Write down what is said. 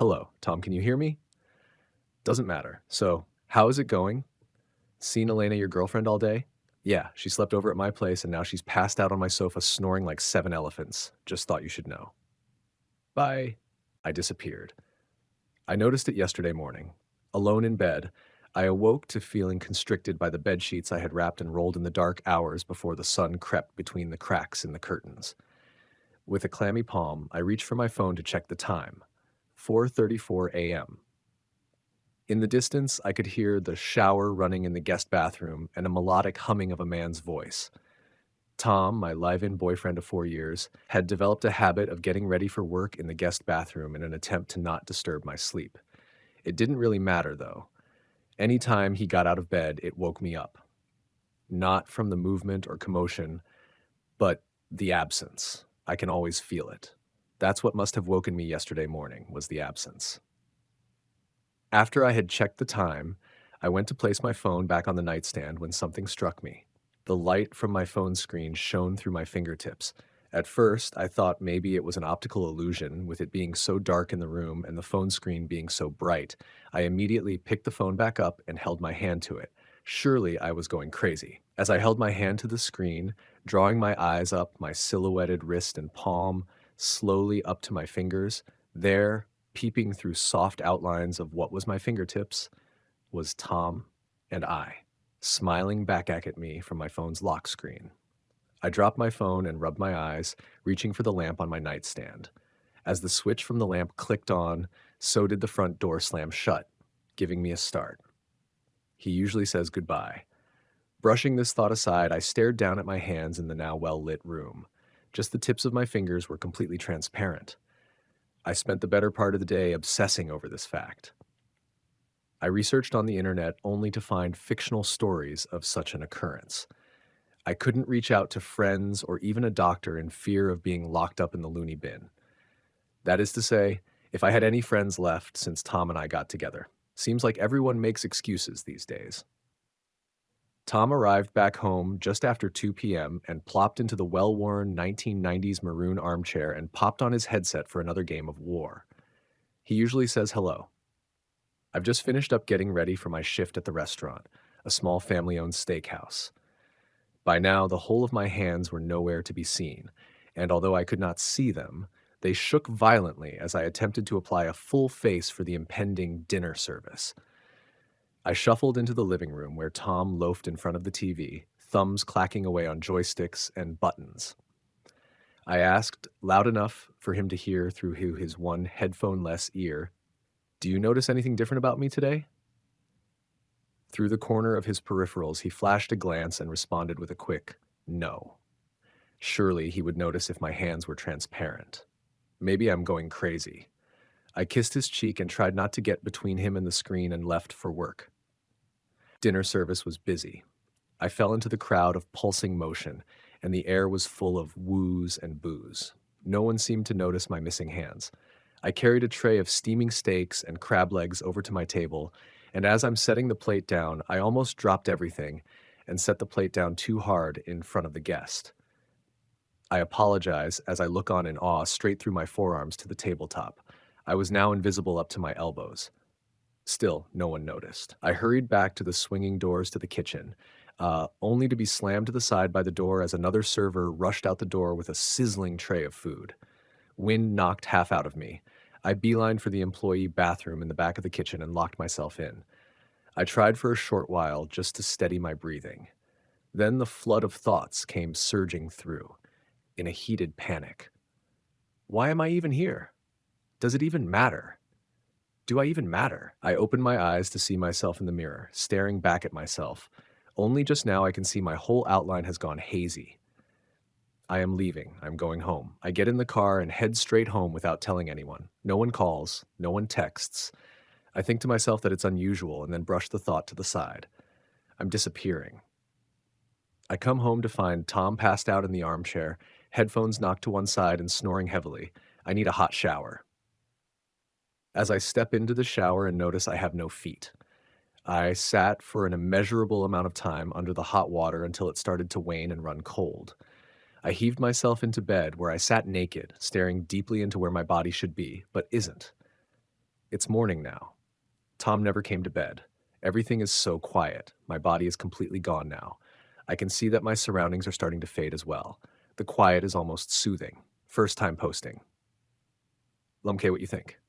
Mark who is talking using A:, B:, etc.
A: Hello, Tom, can you hear me? Doesn't matter. So, how is it going? Seen Elena, your girlfriend, all day? Yeah, she slept over at my place and now she's passed out on my sofa snoring like seven elephants. Just thought you should know. Bye. I disappeared. I noticed it yesterday morning. Alone in bed, I awoke to feeling constricted by the bed sheets I had wrapped and rolled in the dark hours before the sun crept between the cracks in the curtains. With a clammy palm, I reached for my phone to check the time. 4:34 a.m. In the distance, I could hear the shower running in the guest bathroom and a melodic humming of a man's voice. Tom, my live-in boyfriend of 4 years, had developed a habit of getting ready for work in the guest bathroom in an attempt to not disturb my sleep. It didn't really matter, though. Anytime he got out of bed, it woke me up. Not from the movement or commotion, but the absence. I can always feel it. That's what must have woken me yesterday morning, was the absence. After I had checked the time, I went to place my phone back on the nightstand when something struck me. The light from my phone screen shone through my fingertips. At first, I thought maybe it was an optical illusion, with it being so dark in the room and the phone screen being so bright. I immediately picked the phone back up and held my hand to it. Surely I was going crazy. As I held my hand to the screen, drawing my eyes up my silhouetted wrist and palm, slowly up to my fingers, there, peeping through soft outlines of what was my fingertips, was Tom and I, smiling back at me from my phone's lock screen. I dropped my phone and rubbed my eyes, reaching for the lamp on my nightstand. As the switch from the lamp clicked on, so did the front door slam shut, giving me a start. He usually says goodbye. Brushing this thought aside, I stared down at my hands in the now well-lit room. Just the tips of my fingers were completely transparent. I spent the better part of the day obsessing over this fact. I researched on the internet only to find fictional stories of such an occurrence. I couldn't reach out to friends or even a doctor in fear of being locked up in the loony bin. That is to say, if I had any friends left since Tom and I got together. Seems like everyone makes excuses these days. Tom arrived back home just after 2 p.m. and plopped into the well-worn 1990s maroon armchair and popped on his headset for another game of war. He usually says hello. I've just finished up getting ready for my shift at the restaurant, a small family-owned steakhouse. By now, the whole of my hands were nowhere to be seen, and although I could not see them, they shook violently as I attempted to apply a full face for the impending dinner service. I shuffled into the living room where Tom loafed in front of the TV, thumbs clacking away on joysticks and buttons. I asked, loud enough for him to hear through his one headphone-less ear, "Do you notice anything different about me today?" Through the corner of his peripherals, he flashed a glance and responded with a quick, "No." Surely he would notice if my hands were transparent. Maybe I'm going crazy. I kissed his cheek and tried not to get between him and the screen and left for work. Dinner service was busy. I fell into the crowd of pulsing motion, and the air was full of woos and boos. No one seemed to notice my missing hands. I carried a tray of steaming steaks and crab legs over to my table, and as I'm setting the plate down, I almost dropped everything and set the plate down too hard in front of the guest. I apologize as I look on in awe straight through my forearms to the tabletop. I was now invisible up to my elbows. Still, no one noticed. I hurried back to the swinging doors to the kitchen, only to be slammed to the side by the door as another server rushed out the door with a sizzling tray of food. Wind knocked half out of me. I beelined for the employee bathroom in the back of the kitchen and locked myself in. I tried for a short while just to steady my breathing. Then the flood of thoughts came surging through, in a heated panic. Why am I even here? Does it even matter? Do I even matter? I opened my eyes to see myself in the mirror, staring back at myself. Only just now I can see my whole outline has gone hazy. I am leaving. I'm going home. I get in the car and head straight home without telling anyone. No one calls. No one texts. I think to myself that it's unusual and then brush the thought to the side. I'm disappearing. I come home to find Tom passed out in the armchair, headphones knocked to one side and snoring heavily. I need a hot shower. As I step into the shower and notice I have no feet. I sat for an immeasurable amount of time under the hot water until it started to wane and run cold. I heaved myself into bed where I sat naked, staring deeply into where my body should be, but isn't. It's morning now. Tom never came to bed. Everything is so quiet. My body is completely gone now. I can see that my surroundings are starting to fade as well. The quiet is almost soothing. First time posting. Lumk, what you think?